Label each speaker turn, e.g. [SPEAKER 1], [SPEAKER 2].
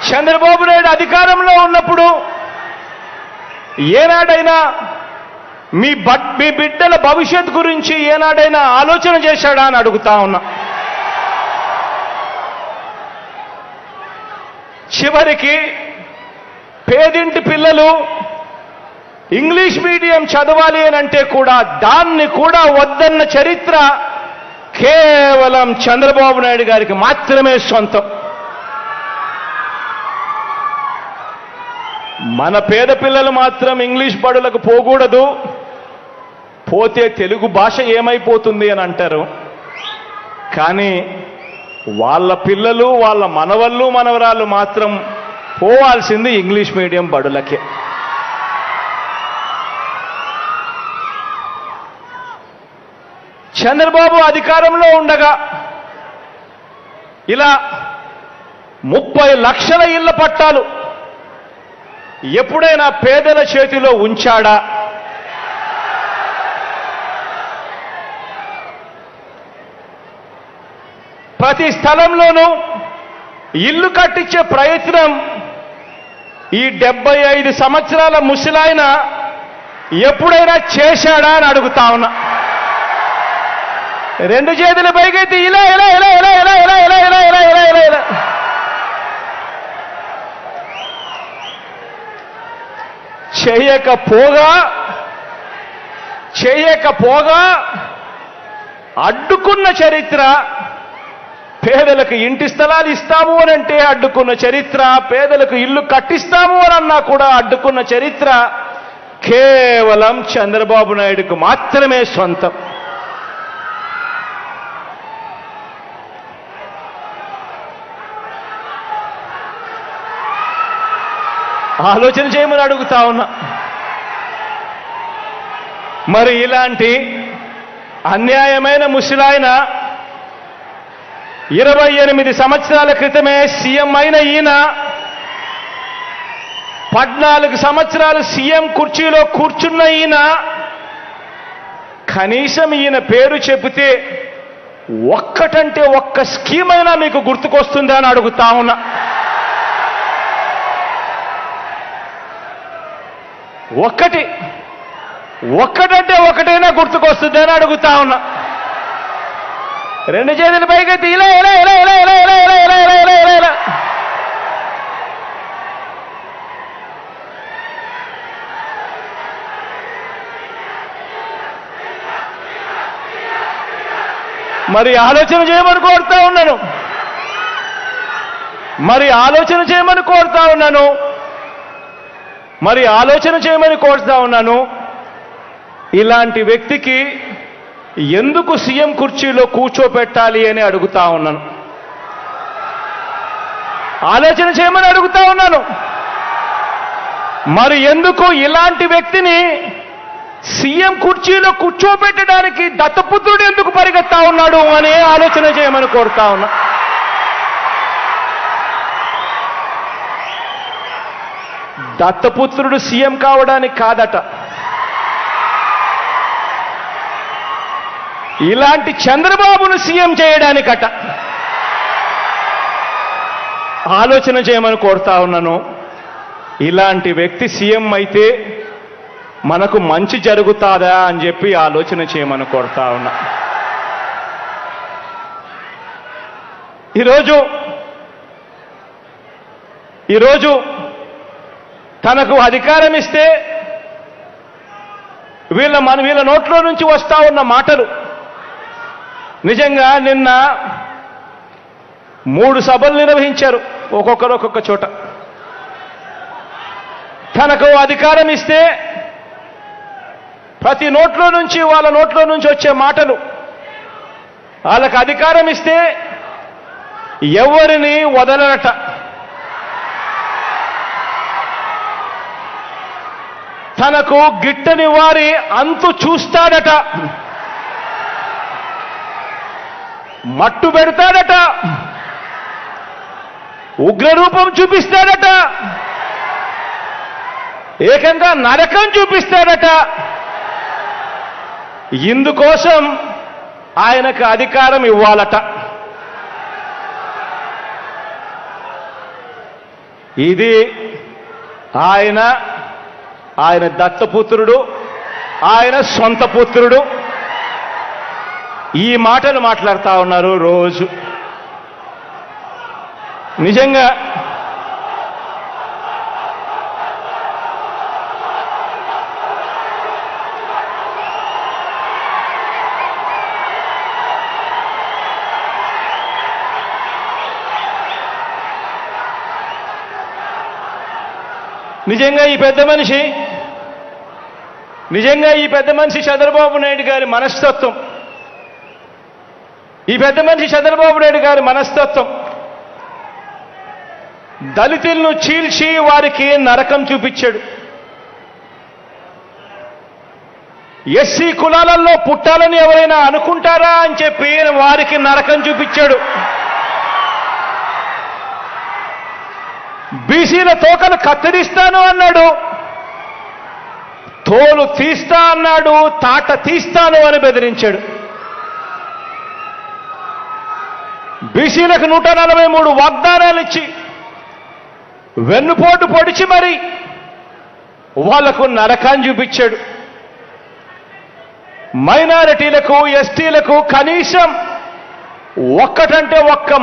[SPEAKER 1] చంద్రబాబు నాయుడు అధికారంలో ఉన్నప్పుడు ఏనాడైనా మీ బిడ్డల భవిష్యత్ గురించి ఏనాడైనా ఆలోచన చేశాడా అని అడుగుతా ఉన్నా. చివరికి పేదింటి పిల్లలు ఇంగ్లీష్ మీడియం చదవాలి అని అంటే కూడా దాన్ని కూడా వద్దన్న చరిత్ర కేవలం చంద్రబాబు నాయుడు గారికి మాత్రమే సొంతం. మన పేద పిల్లలు మాత్రం ఇంగ్లీష్ బడులకు పోకూడదు, పోతే తెలుగు భాష ఏమైపోతుంది అని అంటారు. కానీ వాళ్ళ పిల్లలు, వాళ్ళ మనవళ్ళు మనవరాళ్ళు మాత్రం పోవాల్సింది ఇంగ్లీష్ మీడియం బడులకే. చంద్రబాబు అధికారంలో ఉండగా ఇలా 30 లక్షల ఇళ్ల పట్టాలు ఎప్పుడైనా పేదల చేతిలో ఉంచాడా? ప్రతి స్థలంలోనూ ఇల్లు కట్టించే ప్రయత్నం ఈ 75 సంవత్సరాల ముసలాయన ఎప్పుడైనా చేశాడా అని అడుగుతా ఉన్నా. రెండు చేతుల పైకైతే ఇలా ఇలా ఇలా ఇలా ఇలా ఇలా ఇలా ఇలా ఇలా ఇలా ఇలా ఇలా చేయకపోగా అడ్డుకున్న చరిత్ర. పేదలకు ఇంటి స్థలాలు ఇస్తాము అని అంటే అడ్డుకున్న చరిత్ర, పేదలకు ఇల్లు కట్టిస్తాము అని అన్నా కూడా అడ్డుకున్న చరిత్ర కేవలం చంద్రబాబు నాయుడుకు మాత్రమే సొంతం. ఆలోచన చేయమని అడుగుతా ఉన్నా. మరి ఇలాంటి అన్యాయమైన ముసలాయన 28 సంవత్సరాల క్రితమే సీఎం అయిన ఈయన 14 సంవత్సరాలు సీఎం కుర్చీలో కూర్చున్న ఈయన కనీసం ఈయన పేరు చెబితే ఒక్కటంటే ఒక్క స్కీమ్ అయినా మీకు గుర్తుకొస్తుందా అని అడుగుతా ఉన్నా. ఒక్కటంటే ఒకటైనా గుర్తుకొస్తుంది అని అడుగుతా ఉన్నా. రెండు చేతుల పైకైతే ఇలా ఇలా ఇలా ఇలా ఇలా ఇలా ఇలా ఇలా ఇలా ఇలా ఇలా ఇలా మరి ఆలోచన చేయమని కోరుతా ఉన్నాను. మరి ఆలోచన చేయమని కోరుతా ఉన్నాను. ఇలాంటి వ్యక్తికి ఎందుకు సీఎం కుర్చీలో కూర్చోపెట్టాలి అని అడుగుతా ఉన్నాను. ఆలోచన చేయమని అడుగుతా ఉన్నాను. మరి ఎందుకు ఇలాంటి వ్యక్తిని సీఎం కుర్చీలో కూర్చోబెట్టడానికి దత్తపుత్రుడు ఎందుకు పరిగెత్తా ఉన్నాడు అని ఆలోచన చేయమని కోరుతా ఉన్నా. దత్తపుత్రుడు సీఎం కావడానికి కాదట, ఇలాంటి చంద్రబాబును సీఎం చేయడానికట. ఆలోచన చేయమని కోరుతా ఉన్నాను. ఇలాంటి వ్యక్తి సీఎం అయితే మనకు మంచి జరుగుతాదా అని చెప్పి ఆలోచన చేయమని కోరుతా ఉన్నా. ఈరోజు తనకు అధికారం ఇస్తే వీళ్ళ నోట్లో నుంచి వస్తా ఉన్న మాటలు నిజంగా నిన్న 3 సభలు నిర్వహించారు, ఒక్కొక్కరు ఒక్కొక్క చోట. తనకు అధికారం ఇస్తే ప్రతి వాళ్ళ నోట్లో నుంచి వచ్చే మాటలు, వాళ్ళకు అధికారం ఇస్తే ఎవరిని వదలనట. తనకు గిట్టని వారి అంతు చూస్తాడట, మట్టు పెడతాడట, ఉగ్రరూపం చూపిస్తాడట, ఏకంగా నరకం చూపిస్తాడట. ఇందుకోసం ఆయనకు అధికారం ఇవ్వాలట. ఇది ఆయన దత్తపుత్రుడు, ఆయన సొంత పుత్రుడు ఈ మాటలు మాట్లాడుతూ ఉన్నారు రోజు. నిజంగా ఈ పెద్ద మనిషి చంద్రబాబు నాయుడు గారి మనస్తత్వం, దళితులను చీల్చి వారికి నరకం చూపించాడు. ఎస్సీ కులాలలో పుట్టాలని ఎవరైనా అనుకుంటారా అని చెప్పి వారికి నరకం చూపించాడు. బీసీల తోకలు కత్తిరిస్తాను అన్నాడు, తోలు తీస్తా అన్నాడు, తాట తీస్తాను అని బెదిరించాడు. బీసీలకు 143 వాగ్దానాలు ఇచ్చి వెన్నుపోటు పొడిచి మరి వాళ్లకు నరకాన్ని చూపించాడు. మైనారిటీలకు, ఎస్టీలకు కనీసం ఒక్కటంటే ఒక్క